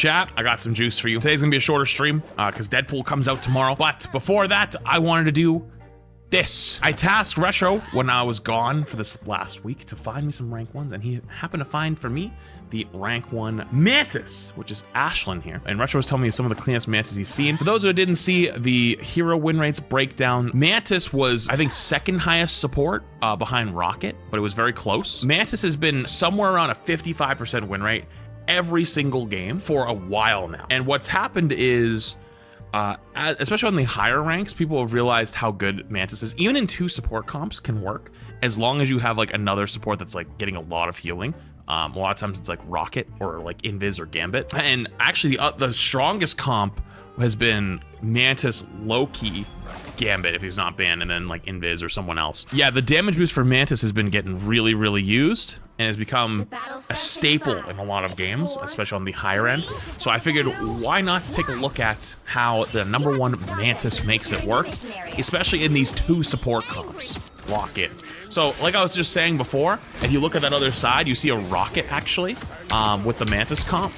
chat. I got some juice for you. Today's gonna be a shorter stream because Deadpool comes out tomorrow. But before that, I wanted to do this. I tasked Retro when I was gone for this last week to find me some rank 1s, and he happened to find for me the rank 1 Mantis, which is Ashlynn here. And Retro was telling me some of the cleanest Mantis he's seen. For those who didn't see the hero win rates breakdown, Mantis was, I think, second highest support behind Rocket, but it was very close. Mantis has been somewhere around a 55% win rate every single game for a while now. And what's happened is, especially on the higher ranks, people have realized how good Mantis is. Even in 2 support comps can work, as long as you have like another support that's like getting a lot of healing. A lot of times it's like Rocket or like Invis or Gambit. And actually the strongest comp has been Mantis, Loki, Gambit if he's not banned, and then like Invis or someone else. Yeah, the damage boost for Mantis has been getting really, really used and has become a staple in a lot of games, especially on the higher end. So I figured, why not take a look at how the #1 Mantis makes it work, especially in these 2 support comps. Rocket. So like I was just saying before, if you look at that other side, you see a Rocket actually with the Mantis comp.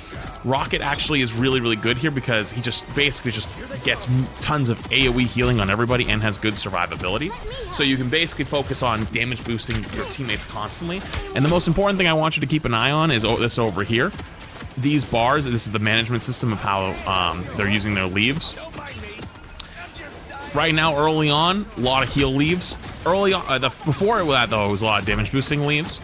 Rocket actually is really, really good here because he just basically just gets tons of AoE healing on everybody and has good survivability. So you can basically focus on damage boosting your teammates constantly. And the most important thing I want you to keep an eye on is this over here. These bars, this is the management system of how they're using their leaves. Right now, early on, a lot of heal leaves. Early on, before that though, it was a lot of damage boosting leaves.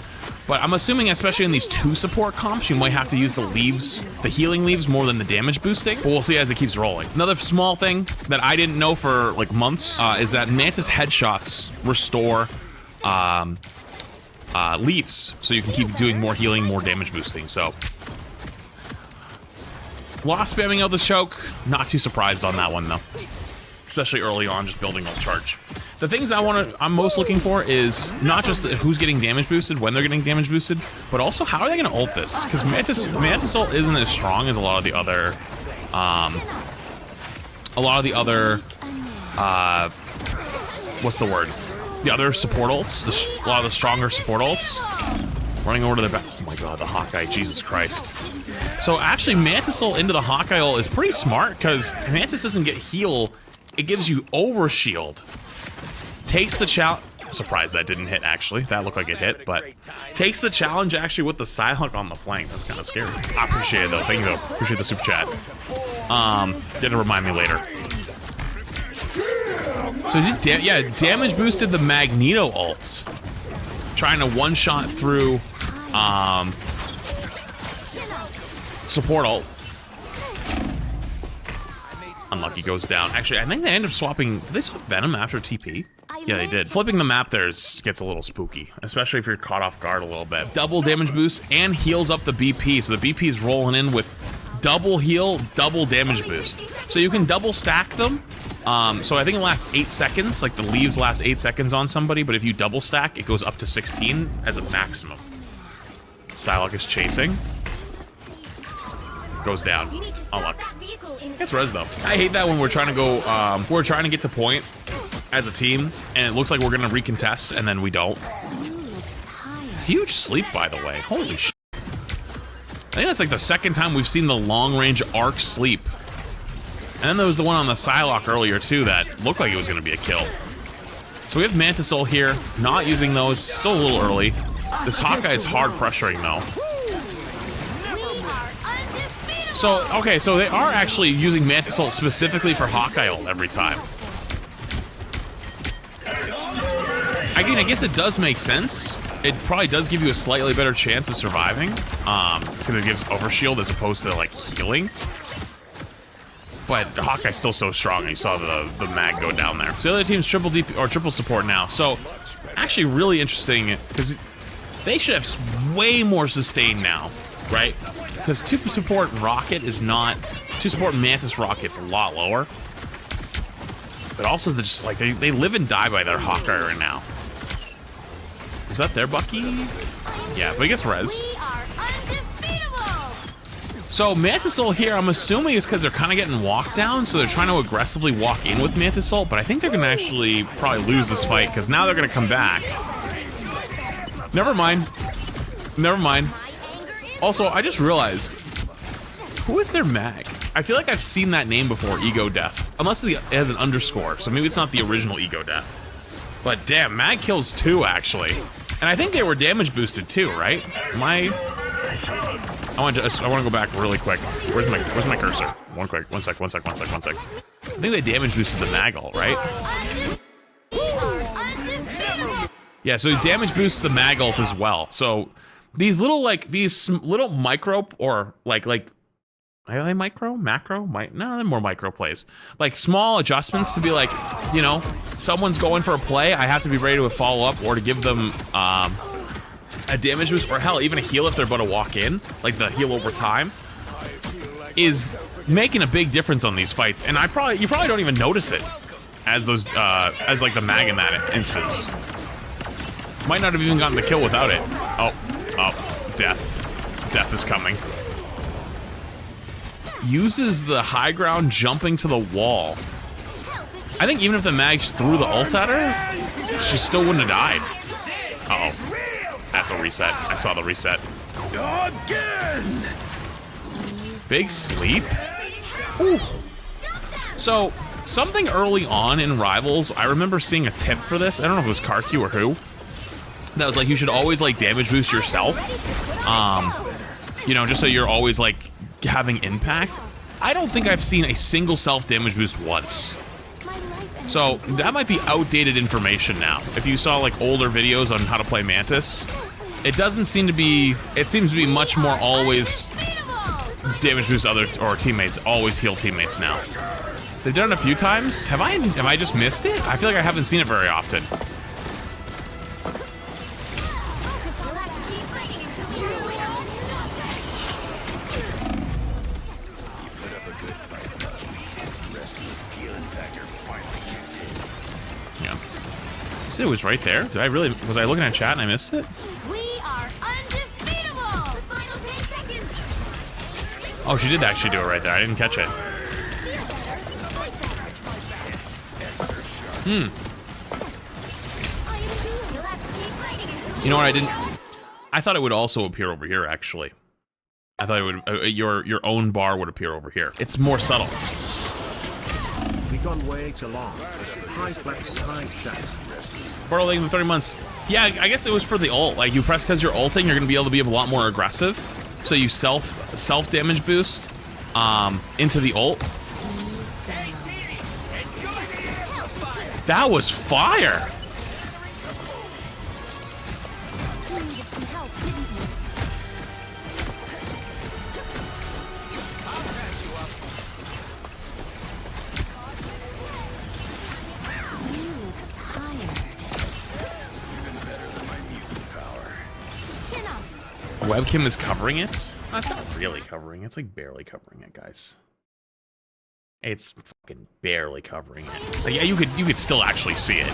But I'm assuming, especially in these 2 support comps, you might have to use the leaves, the healing leaves, more than the damage boosting. But we'll see as it keeps rolling. Another small thing that I didn't know for like months is that Mantis headshots restore leaves, so you can keep doing more healing, more damage boosting. So, a lot of spamming out the choke. Not too surprised on that one though. Especially early on, just building up charge. The things I'm most looking for is not just who's getting damage boosted, when they're getting damage boosted, but also how are they going to ult this? Because Mantis ult isn't as strong as a lot of the other, what's the word? The other support ults, a lot of the stronger support ults. Running over to the back. Oh my god, the Hawkeye, Jesus Christ. So actually, Mantis ult into the Hawkeye ult is pretty smart because Mantis doesn't get heal. It gives you overshield. Takes the challenge. I'm surprised that didn't hit, actually. That looked like it hit, but takes the challenge actually with the Psylocke on the flank. That's kind of scary. I appreciate it though. Thank you though. Appreciate the super chat. Didn't remind me later. So yeah, damage boosted the Magneto ults. Trying to one-shot through support ult. Unlucky goes down. Actually, I think they end up swapping. Did they swap Venom after TP? Yeah, they did. Flipping the map there gets a little spooky, especially if you're caught off guard a little bit. Double damage boost and heals up the BP. So the BP is rolling in with double heal, double damage boost. So you can double stack them. So I think it lasts 8 seconds. Like the leaves last 8 seconds on somebody, but if you double stack, it goes up to 16 as a maximum. Psylocke is chasing. Goes down. Unlucky. It's res though. I hate that when we're trying to go, we're trying to get to point as a team, and it looks like we're gonna recontest, and then we don't. Huge sleep, by the way. Holy shit. I think that's like the 2nd time we've seen the long-range arc sleep. And then there was the one on the Psylocke earlier too that looked like it was gonna be a kill. So we have Mantis ult here, not using those, still a little early. This Hawkeye is hard pressuring though. So, okay, so they are actually using Mantis ult specifically for Hawkeye ult every time. Again, I guess it does make sense. It probably does give you a slightly better chance of surviving, because it gives overshield as opposed to, like, healing. But Hawkeye's still so strong, and you saw the mag go down there. So the other team's triple DP, or triple support now. So, actually really interesting, because they should have way more sustain now, right? Because 2 support Rocket is not... 2 support Mantis Rocket's a lot lower. But also, they're just like, they live and die by their Hawkeye right now. Is that their Bucky? Yeah, but he gets res. So Mantis ult here, I'm assuming is because they're kind of getting walked down, so they're trying to aggressively walk in with Mantis ult, but I think they're going to actually probably lose this fight, because now they're going to come back. Never mind. Never mind. Also, I just realized Who is their mag? I feel like I've seen that name before, Ego Death. Unless it has an underscore, so maybe it's not the original Ego Death. But damn, mag kills 2 actually. And I think they were damage boosted too, right? I want to go back really quick. Where's my cursor? One sec. I think they damage boosted the Maggle, right? Yeah, so he damage boosts the Maggle as well. So these little micro or like are they micro? Macro? No, they're more micro plays. Like small adjustments to be like, you know, someone's going for a play, I have to be ready to follow up or to give them a damage boost, or hell, even a heal if they're about to walk in, like the heal over time, is making a big difference on these fights. And you probably don't even notice it as those as like the mag in that instance. Might not have even gotten the kill without it. Oh, death is coming. Uses the high ground jumping to the wall. I think even if the mag threw the ult at her, she still wouldn't have died. Uh-oh. That's a reset. I saw the reset. Again. Big sleep. Ooh. So, something early on in Rivals, I remember seeing a tip for this. I don't know if it was Karq or who. That was like, you should always like damage boost yourself. You know, just so you're always like having impact. I don't think I've seen a single self damage boost once. So that might be outdated information now. If you saw like older videos on how to play Mantis, it doesn't seem to be, it seems to be much more always damage boost other or teammates, always heal teammates now. They've done it a few times. Have I just missed it? I feel like I haven't seen it very often. It was right there. Was I looking at chat and I missed it? We are undefeatable. The final 10 seconds. Oh, she did actually do it right there. I didn't catch it. You know what I didn't? I thought it would also appear over here actually. I thought it would your own bar would appear over here. It's more subtle. We've gone way too long. High flex, high chat. Portal League in the 30 months. Yeah, I guess it was for the ult. Like you press because you're ulting, you're gonna be able to be a lot more aggressive. So you self damage boost into the ult. That was fire. Webcam is covering it? That's not really covering it. It's like barely covering it, guys. It's fucking barely covering it. Like, yeah, you could still actually see it.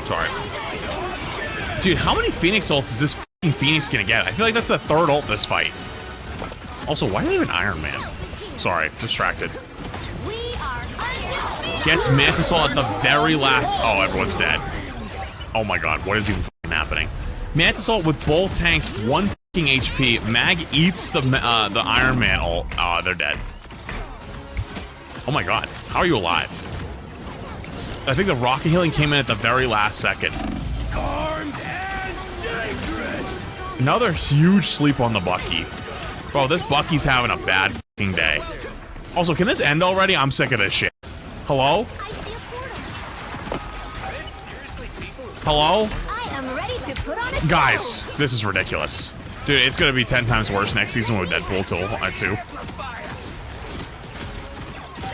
Sorry. Dude, how many Phoenix ults is this fucking Phoenix gonna get? I feel like that's the 3rd ult this fight. Also, why do they have an Iron Man? Sorry, distracted. Gets Mantis at the very last. Oh, everyone's dead. Oh my god, what is even happening? Mantis with both tanks, 1 HP. Mag eats the Iron Man ult. Oh, they're dead. Oh my god, how are you alive? I think the rocket healing came in at the very last second. Another huge sleep on the Bucky. Bro, this Bucky's having a bad fucking day. Also, can this end already? I'm sick of this shit. Hello? Hello? I am ready to put on a show. Guys, this is ridiculous. Dude, it's gonna be 10 times worse next season with Deadpool too.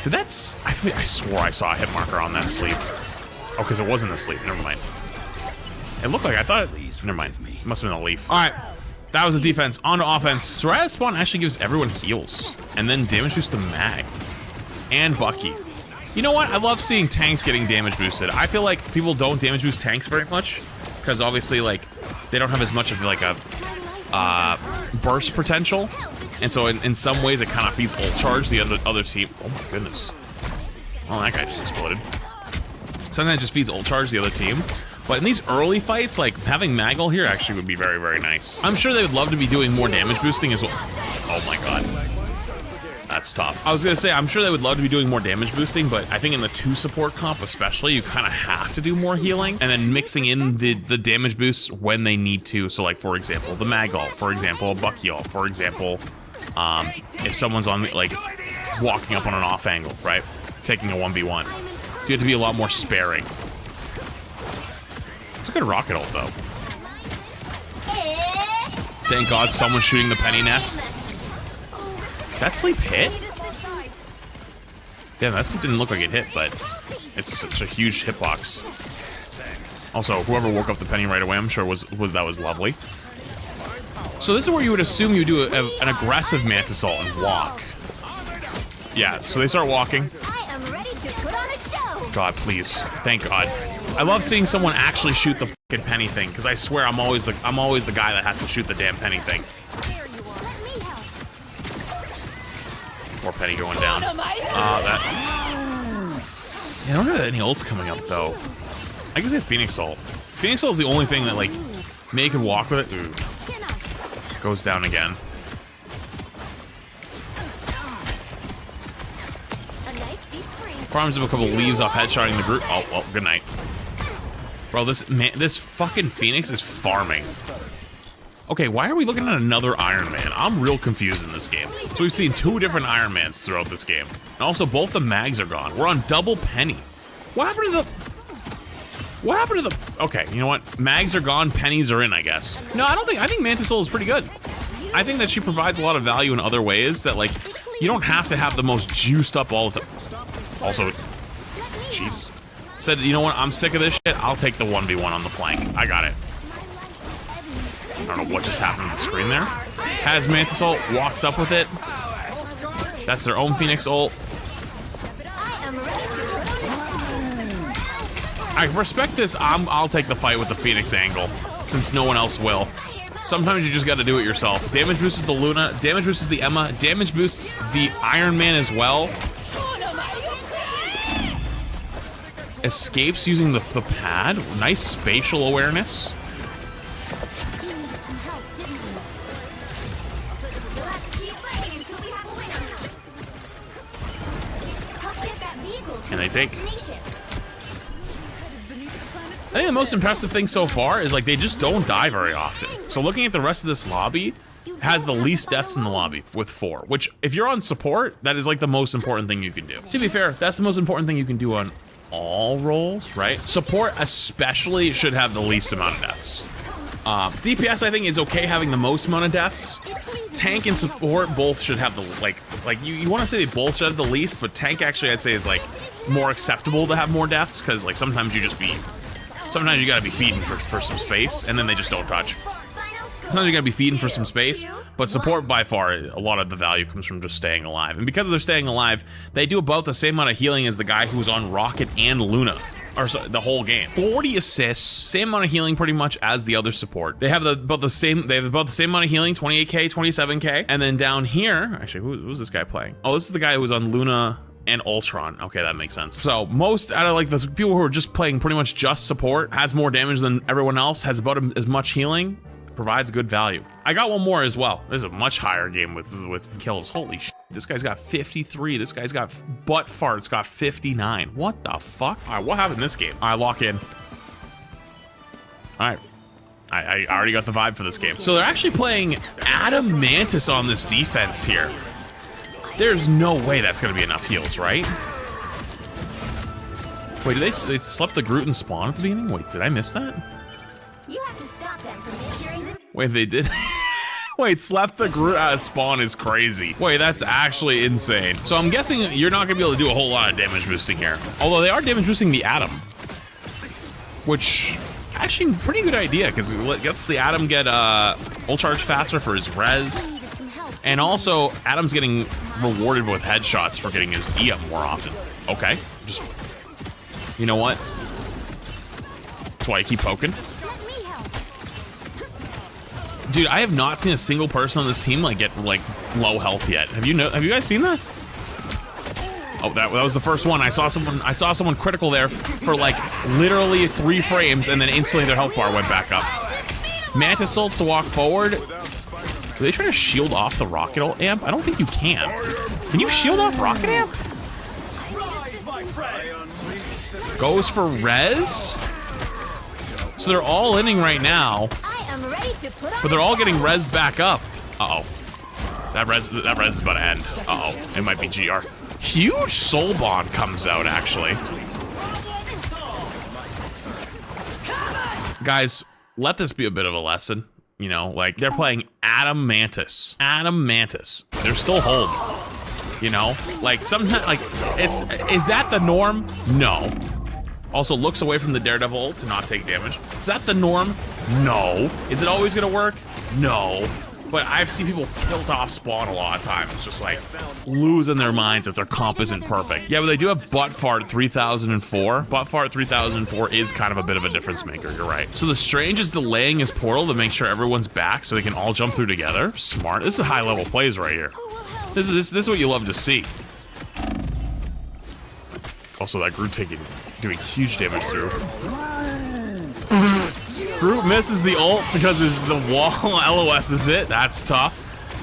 Did that's... I swore I saw a hit marker on that sleep. Oh, because it wasn't a sleep. Never mind. It looked like I thought it... Never mind. It must have been a leaf. Alright. That was the defense. On to offense. So right at spawn actually gives everyone heals. And then damage boost to Mag. And Bucky. You know what? I love seeing tanks getting damage boosted. I feel like people don't damage boost tanks very much. Because obviously, like, they don't have as much of, like, a burst potential. And so in some ways it kind of feeds ult charge the other team. Oh my goodness. Oh, that guy just exploded. Sometimes it just feeds ult charge the other team. But in these early fights, like having Maggle here actually would be very, very nice. I'm sure they would love to be doing more damage boosting as well. Oh my god. That's tough. I was gonna say, I'm sure they would love to be doing more damage boosting, but I think in the 2 support comp especially, you kind of have to do more healing and then mixing in the damage boosts when they need to. So like, for example, the Maggle, for example, a Bucky ult, for example, if someone's on like walking up on an off angle, right? Taking a 1v1. You have to be a lot more sparing. It's a good rocket ult though. Thank God someone's shooting the penny nest. That sleep hit? Damn, that sleep didn't look like it hit, but it's such a huge hitbox. Also, whoever woke up the penny right away, I'm sure that was lovely. So this is where you would assume you do an aggressive Mantis ult and walk. Yeah, so they start walking. God, please. Thank God. I love seeing someone actually shoot the fucking penny thing, because I swear I'm always the guy that has to shoot the damn penny thing. Poor penny going down. I don't have any ults coming up though. I can say Phoenix ult. Phoenix ult is the only thing that like May can walk with it. Ooh. Goes down again. Farms up a couple leaves off headshotting the group. Oh well, good night. Bro, this fucking Phoenix is farming. Okay, why are we looking at another Iron Man? I'm real confused in this game. So we've seen 2 different Iron Mans throughout this game. And also, both the mags are gone. We're on double penny. What happened to the... Okay, you know what? Mags are gone, pennies are in, I guess. No, I think Mantis ult is pretty good. I think that she provides a lot of value in other ways that, like, you don't have to have the most juiced up all the time. Also, Jesus. Said, you know what? I'm sick of this shit. I'll take the 1v1 on the flank. I got it. I don't know what just happened to the screen there. Has Mantis ult, walks up with it. That's their own Phoenix ult. I respect this. I'll take the fight with the Phoenix angle, since no one else will. Sometimes you just gotta do it yourself. Damage boosts the Luna, damage boosts the Emma, damage boosts the Iron Man as well. Escapes using the pad. Nice spatial awareness. And they take. I think the most impressive thing so far is like they just don't die very often. So looking at the rest of this lobby, has the least deaths in the lobby with 4, which if you're on support, that is like the most important thing you can do. To be fair, that's the most important thing you can do on all roles, right? Support especially should have the least amount of deaths. DPS I think is okay having the most amount of deaths. Tank and support both should have the like you want to say they both should have the least, but tank actually I'd say is like more acceptable to have more deaths, because like sometimes you gotta be feeding for some space and then they just don't touch. Sometimes you gotta be feeding for some space, but support by far, a lot of the value comes from just staying alive. And because they're staying alive, they do about the same amount of healing as the guy who's on Rocket and Luna. Or so, the whole game. 40 assists, same amount of healing pretty much as the other support. They have about the same amount of healing, 28k, 27k. And then down here, actually, who's this guy playing? Oh, this is the guy who was on Luna and Ultron. Okay, that makes sense. So most out of like the people who are just playing pretty much just support, has more damage than everyone else, has about as much healing, provides good value. I got one more as well. This is a much higher game with kills. Holy shit. This guy's got 53. This guy's got butt farts got 59. What the fuck? All right, what happened in this game? All right, lock in. All right. I already got the vibe for this game. So they're actually playing Adam Mantis on this defense here. There's no way that's gonna be enough heals, right? Wait, they slept the Groot and spawn at the beginning? Wait, did I miss that? You have to stop them from securing the... Wait, they did? Wait, slept the Groot out of spawn is crazy. Wait, that's actually insane. So I'm guessing you're not gonna be able to do a whole lot of damage boosting here. Although they are damage boosting the Atom. Which, actually pretty good idea, because it lets the Atom get ult charge faster for his res. And also, Adam's getting rewarded with headshots for getting his E up more often. Okay, just, you know what? That's why I keep poking. Dude, I have not seen a single person on this team like get like low health yet. Have you guys seen that? Oh, that was the first one. I saw someone critical there for like literally 3 frames, and then instantly their health bar went back up. Mantis ults to walk forward. Are they trying to shield off the rocket amp? I don't think you can. Can you shield off rocket amp? Goes for res. So they're all inning right now, but they're all getting res back up. Uh-oh. That res is about to end. Uh-oh. It might be GR. Huge soul bond comes out, actually. Guys, let this be a bit of a lesson. You know, like, they're playing Adam Mantis. Adam Mantis. They're still holding. You know? Like, sometimes, like, is that the norm? No. Also looks away from the Daredevil ult to not take damage. Is that the norm? No. Is it always gonna work? No. But I've seen people tilt off spawn a lot of times, just like losing their minds if their comp isn't perfect. Yeah, but they do have Butt Fart 3004. Butt Fart 3004 is kind of a bit of a difference maker, you're right. So the Strange is delaying his portal to make sure everyone's back so they can all jump through together. Smart. This is high level plays right here. This is what you love to see. Also, that Groot doing huge damage through. Groot misses the ult because the wall LOS's it. That's tough.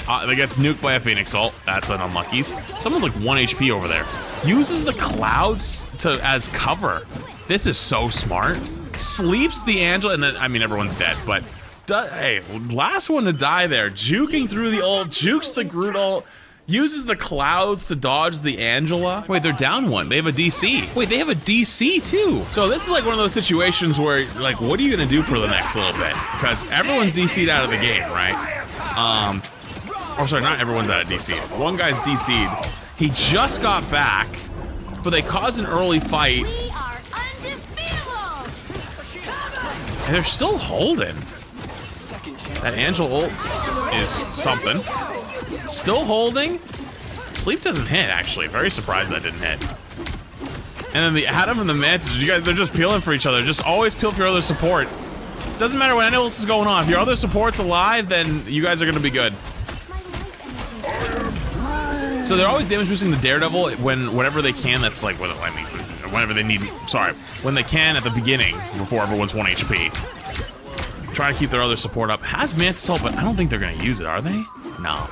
That gets nuked by a Phoenix ult. That's an unluckies. Someone's like 1 HP over there. Uses the clouds as cover. This is so smart. Sleeps the Angela, and then, I mean, everyone's dead, but hey, last one to die there. Juking through the ult, jukes the Groot ult. Uses the clouds to dodge the Angela. Wait, they're down 1. They have a DC. Wait, they have a DC too. So this is like one of those situations where, like, what are you gonna do for the next little bit? Because everyone's DC'd out of the game, right? Or sorry, not everyone's out of DC. One guy's DC'd. He just got back, but they caused an early fight. We are undefeatable. And they're still holding. That Angela ult is something. Still holding. Sleep doesn't hit, actually. Very surprised that didn't hit. And then the Atom and the Mantis, you guys, they're just peeling for each other. Just always peel for your other support. Doesn't matter what else is going on. If your other support's alive, then you guys are going to be good. So they're always damage boosting the Daredevil whenever they can. That's like, whenever they need, sorry, when they can at the beginning before everyone's 1 HP. Try to keep their other support up. Has Mantis ult, but I don't think they're going to use it, are they? No.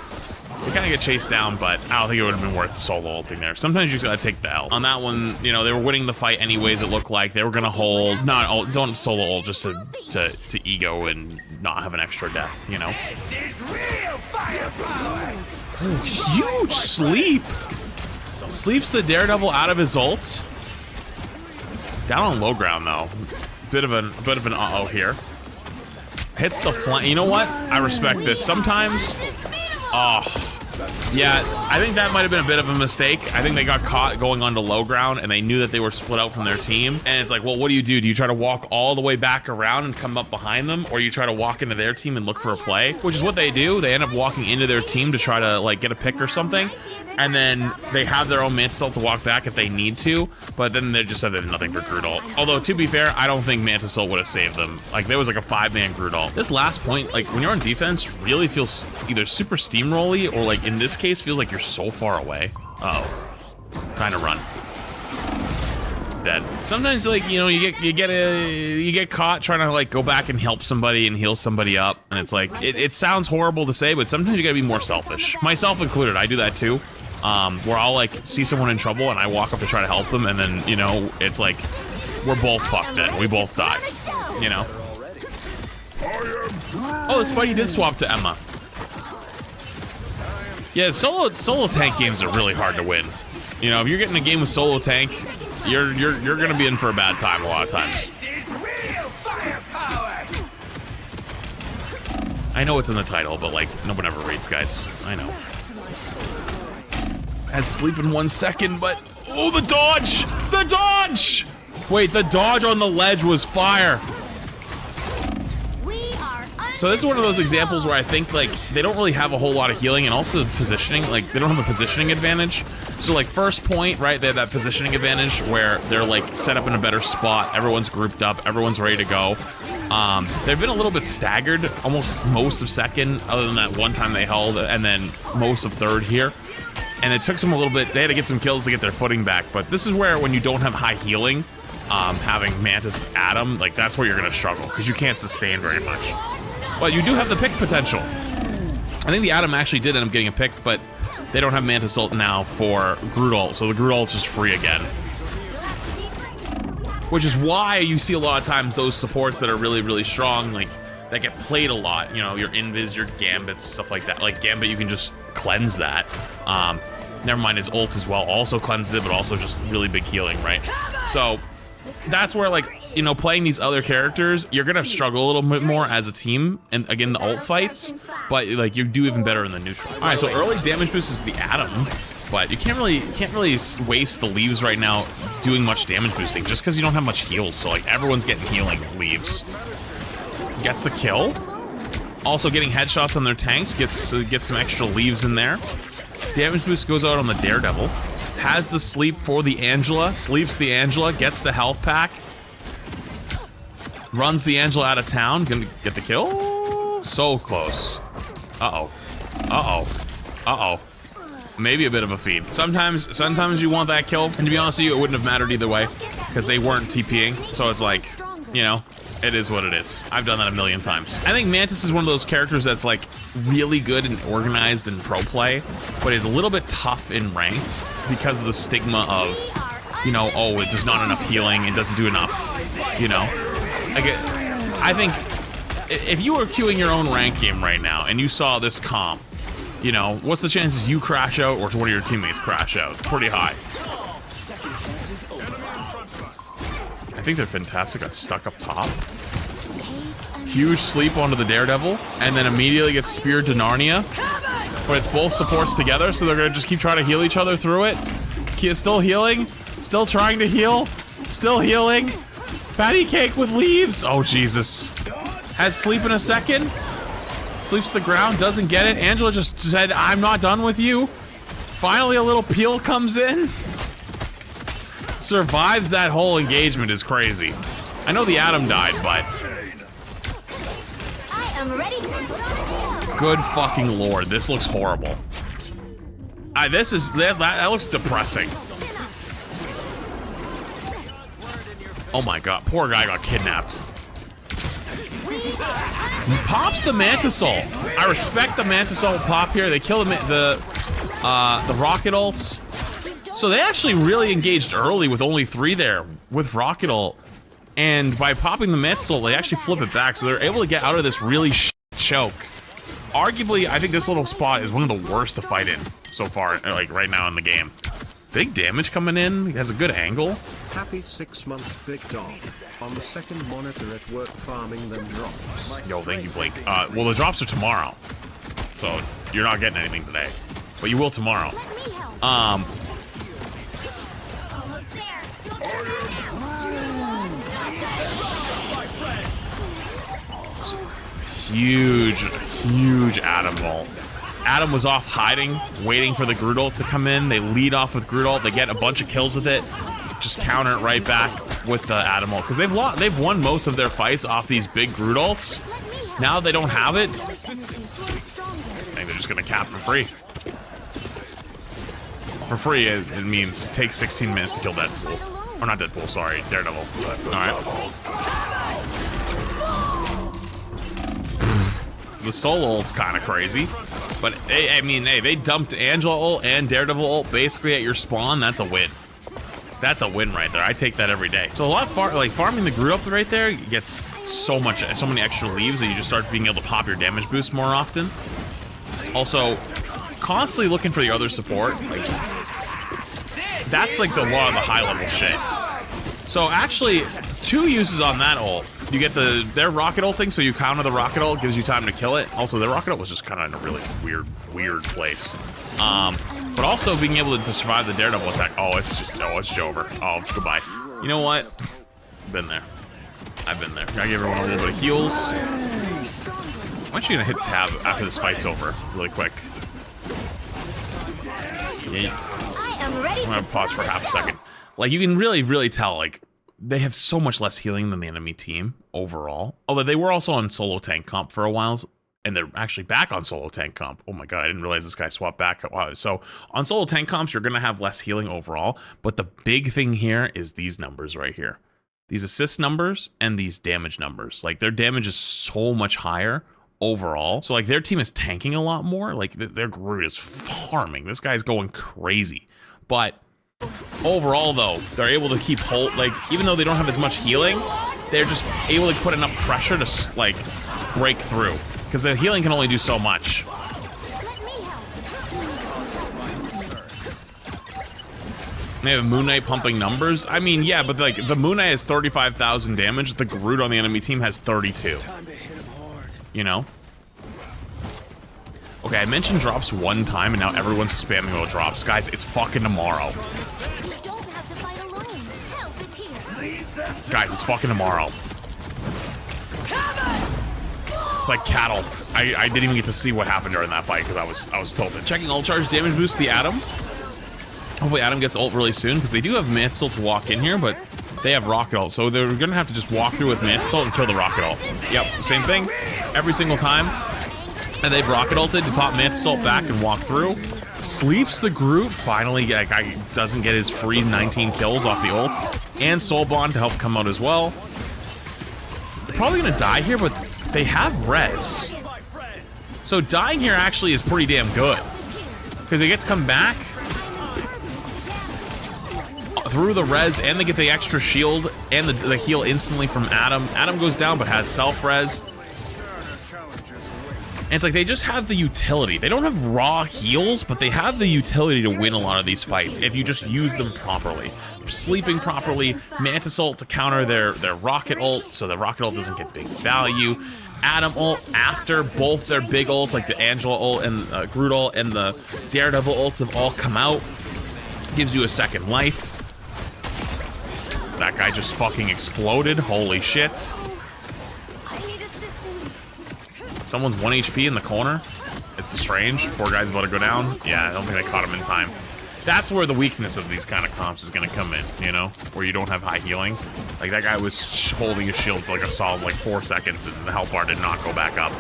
They kind of get chased down, but I don't think it would have been worth solo ulting there. Sometimes you just gotta take the L. On that one, you know, they were winning the fight anyways, it looked like. They were gonna hold, don't solo ult just to ego and not have an extra death, you know? This is real firepower. Oh, huge sleep! Sleeps the Daredevil out of his ult. Down on low ground though. Bit of an uh-oh here. Hits the flank. You know what? I respect this. Sometimes, oh, yeah, I think that might have been a bit of a mistake. I think they got caught going onto low ground and they knew that they were split out from their team. And it's like, well, what do? Do you try to walk all the way back around and come up behind them? Or you try to walk into their team and look for a play? Which is what they do. They end up walking into their team to try to, like, get a pick or something. And then they have their own Mantis ult to walk back if they need to, but then they just have nothing for Groot ult. Although, to be fair, I don't think Mantis ult would have saved them. Like, there was like a 5-man Groot ult. This last point, like, when you're on defense, really feels either super steamrolly or, like, in this case, feels like you're so far away. Uh-oh. Time to run. Dead. Sometimes, like, you know, you get caught trying to, like, go back and help somebody and heal somebody up, and it's like, it sounds horrible to say, but sometimes you gotta be more selfish. Myself included, I do that too. Where I'll, like, see someone in trouble and I walk up to try to help them, and then, you know, it's like, we're both fucked then. We both die, you know? Oh, this buddy did swap to Emma. Yeah, solo tank games are really hard to win. You know, if you're getting a game with solo tank, you're gonna be in for a bad time a lot of times. This is real firepower. I know it's in the title, but, like, no one ever reads, guys. I know. Has sleep in 1 second, but oh, the dodge! The dodge! Wait, the dodge on the ledge was fire. So this is one of those examples where I think, like, they don't really have a whole lot of healing, and also positioning, like, they don't have a positioning advantage. So, like, first point, right, they have that positioning advantage where they're, like, set up in a better spot, everyone's grouped up, everyone's ready to go. They've been a little bit staggered, almost most of second, other than that one time they held, and then most of third here. And it took them a little bit. They had to get some kills to get their footing back. But this is where, when you don't have high healing, having Mantis Adam, like, that's where you're going to struggle. Because you can't sustain very much. But you do have the pick potential. I think the Adam actually did end up getting a pick, but they don't have Mantis ult now for Groot ult. So the Groot ult's just free again. Which is why you see a lot of times those supports that are really, really strong, like, that get played a lot. You know, your Invis, your Gambits, stuff like that. Like, Gambit, you can just cleanse that. Never mind his ult as well. Also cleanses it, but also just really big healing, right? So, that's where, like, you know, playing these other characters, you're gonna struggle a little bit more as a team. And, again, the ult fights. But, like, you do even better in the neutral. Alright, so early damage boost is the Atom. But you can't really waste the leaves right now doing much damage boosting just because you don't have much heals. So like everyone's getting healing leaves. Gets the kill. Also getting headshots on their tanks gets some extra leaves in there. Damage boost goes out on the Daredevil. Has the sleep for the Angela. Sleeps the Angela. Gets the health pack. Runs the Angela out of town. Gonna get the kill. So close. Uh-oh. Uh-oh. Uh-oh. Maybe a bit of a feed. Sometimes you want that kill, and to be honest with you, it wouldn't have mattered either way, because they weren't TPing, so it's like, you know, it is what it is. I've done that a million times. I think Mantis is one of those characters that's like really good and organized in pro play, but is a little bit tough in ranked because of the stigma of, you know, oh, it does not enough healing, it doesn't do enough, you know? I think if you were queuing your own rank game right now and you saw this comp, you know, what's the chances you crash out or one of your teammates crash out? Pretty high. I think they're fantastic. Got stuck up top. Huge sleep onto the Daredevil, and then immediately gets speared to Narnia. But it's both supports together, so they're gonna just keep trying to heal each other through it. He is still healing, still trying to heal, still healing. Patty cake with leaves. Oh Jesus. Has sleep in a second. Sleeps the ground, doesn't get it. Angela just said, I'm not done with you. Finally, a little peel comes in. Survives that whole engagement is crazy. I know the Atom died, but... I am ready to... Good fucking lord, this looks horrible. That looks depressing. Oh my god, poor guy got kidnapped. Pops the Mantis ult. I respect the Mantis ult pop here. They kill the rocket ults. So they actually really engaged early with only 3 there with rocket ult. And by popping the Mantis ult, they actually flip it back. So they're able to get out of this really choke. Arguably, I think this little spot is one of the worst to fight in so far, like right now in the game. Big damage coming in. He has a good angle. Happy 6 months, big dog. On the second monitor at work farming them drops. Yo, thank you, Blake. Well, the drops are tomorrow. So, you're not getting anything today. But you will tomorrow. Huge Atom ult. Adam was off hiding, waiting for the Groot ult to come in. They lead off with Groot ult. They get a bunch of kills with it. Just counter it right back with the Adam ult. Because they've won most of their fights off these big Groot ults. Now they don't have it. I think they're just going to cap for free. For free, it means take 16 minutes to kill Deadpool. Or not Deadpool, sorry, Daredevil. Alright. The solo ult's kind of crazy, but I mean, hey, they dumped Angela ult and Daredevil ult basically at your spawn. That's a win. That's a win right there. I take that every day. So a lot of farming the Groot up right there gets so many extra leaves that you just start being able to pop your damage boost more often. Also, constantly looking for the other support. Like, that's like a lot of the high level shit. So actually, 2 uses on that ult. You get their rocket ulting, so you counter the rocket ult, gives you time to kill it. Also, their rocket ult was just kind of in a really weird place. But also being able to survive the Daredevil attack. Oh, it's Jover. Oh, goodbye. You know what? Been there. I've been there. Gotta give everyone a little bit of heals. I'm actually gonna hit tab after this fight's over, really quick. Yeah. I'm gonna pause for half a second. Like, you can really tell, like, they have so much less healing than the enemy team overall. Although they were also on solo tank comp for a while, And they're actually back on solo tank comp. Oh my god, I didn't realize this guy swapped back. Wow. So on solo tank comps, you're going to have less healing overall. But the big thing here is these numbers right here. These assist numbers and these damage numbers. Like, their damage is so much higher overall. So, like, their team is tanking a lot more. Like, their Groot is farming. This guy's going crazy. But overall, though, they're able to keep hold. Like, even though they don't have as much healing, they're just able to put enough pressure to, like, break through. Because the healing can only do so much. They have Moon Knight pumping numbers. I mean, yeah, but like the Moon Knight has 35,000 damage. The Groot on the enemy team has 32. You know? Okay, I mentioned drops one time, and now everyone's spamming about drops. Guys, it's fucking tomorrow. Guys, it's fucking tomorrow. It's like cattle. I didn't even get to see what happened during that fight because I was tilted. Checking ult charge damage boost the Atom. Hopefully Atom gets ult really soon because they do have Mantis ult to walk in here, but they have rocket ult, so they're gonna have to just walk through with Mantis ult and kill the rocket ult. Yep, same thing every single time. And they've rocket ulted to pop Mantis ult back and walk through. Sleeps the Groot. Finally, guy doesn't get his free 19 kills off the ult, and Soul Bond to help come out as well. They're probably gonna die here, but they have res. So dying here actually is pretty damn good. Because they get to come back through the res, and they get the extra shield and the heal instantly from Atom. Atom goes down but has self-res. And it's like they just have the utility. They don't have raw heals, but they have the utility to win a lot of these fights if you just use them properly. Sleeping properly, Mantis ult to counter their rocket ult, so the rocket ult doesn't get big value. Atom ult after both their big ults, like the Angela ult and Groot ult and the Daredevil ults have all come out. Gives you a second life. That guy just fucking exploded. Holy shit. Someone's 1 HP in the corner. It's Strange. Poor guy's about to go down. Yeah, I don't think I caught him in time. That's where the weakness of these kind of comps is going to come in, you know? Where you don't have high healing. Like, that guy was holding his shield for like a solid, like, 4 seconds, and the health bar did not go back up.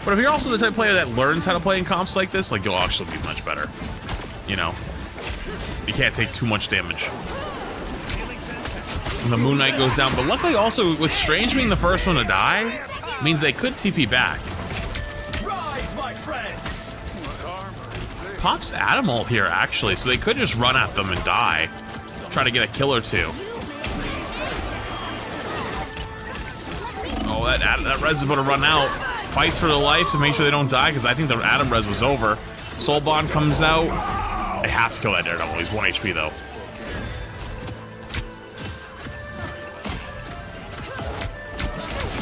But if you're also the type of player that learns how to play in comps like this, like, you'll actually be much better. You know? You can't take too much damage. And the Moon Knight goes down, but luckily also, with Strange being the first one to die, means they could TP back. Pops Atom ult here, actually, so they could just run at them and die. Try to get a kill or two. Oh, that res is about to run out. Fights for their life to make sure they don't die, because I think the Atom res was over. Soul Bond comes out. They have to kill that Daredevil. He's 1 HP, though.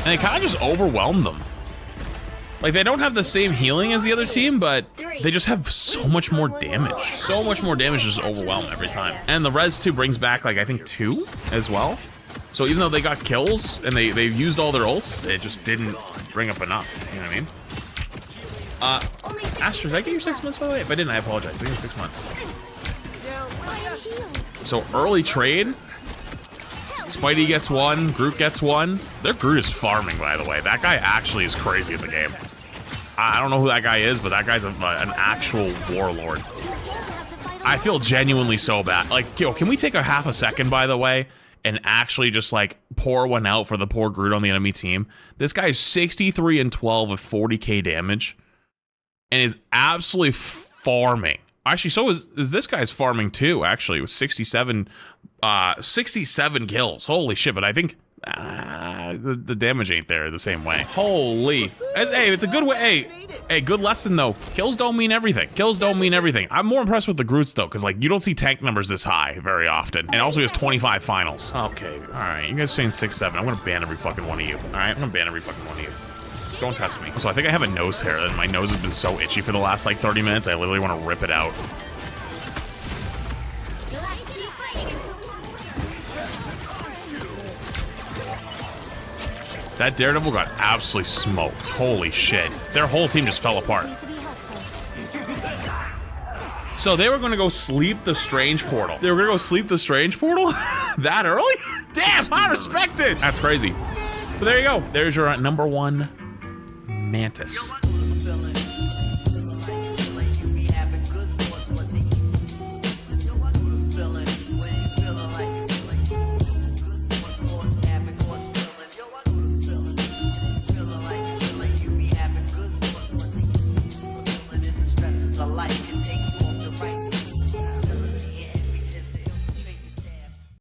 And they kind of just overwhelm them. Like, they don't have the same healing as the other team, but they just have so much more damage. So much more damage to just overwhelm every time. And the res, too, brings back, like, I think 2 as well. So even though they got kills and they used all their ults, it just didn't bring up enough. You know what I mean? Ashlynn, did I get your 6 months, by the way? If I didn't, I apologize. I think it's 6 months. So early trade. Spidey gets 1, Groot gets 1. Their Groot is farming, by the way. That guy actually is crazy in the game. I don't know who that guy is, but that guy's an actual warlord. I feel genuinely so bad. Like, yo, can we take a half a second, by the way, and actually just, like, pour one out for the poor Groot on the enemy team? This guy is 63 and 12 with 40k damage and is absolutely farming. Actually, so is this guy's farming too, actually, with 67 kills. Holy shit, but I think the damage ain't there the same way. Holy. Hey, it's a good way. Hey, good lesson, though. Kills don't mean everything. Kills don't mean everything. I'm more impressed with the Groots, though, because, like, you don't see tank numbers this high very often. And also, he has 25 finals. Okay, all right. You guys saying 6-7. I'm going to ban every fucking one of you. All right? I'm going to ban every fucking one of you. Don't test me. So I think I have a nose hair, and my nose has been so itchy for the last, like, 30 minutes, I literally want to rip it out. That Daredevil got absolutely smoked. Holy shit. Their whole team just fell apart. So they were going to go sleep the Strange portal. They were going to go sleep the Strange portal? That early? Damn! Damn, I respect it. That's crazy. But there you go. There's your number one Mantis.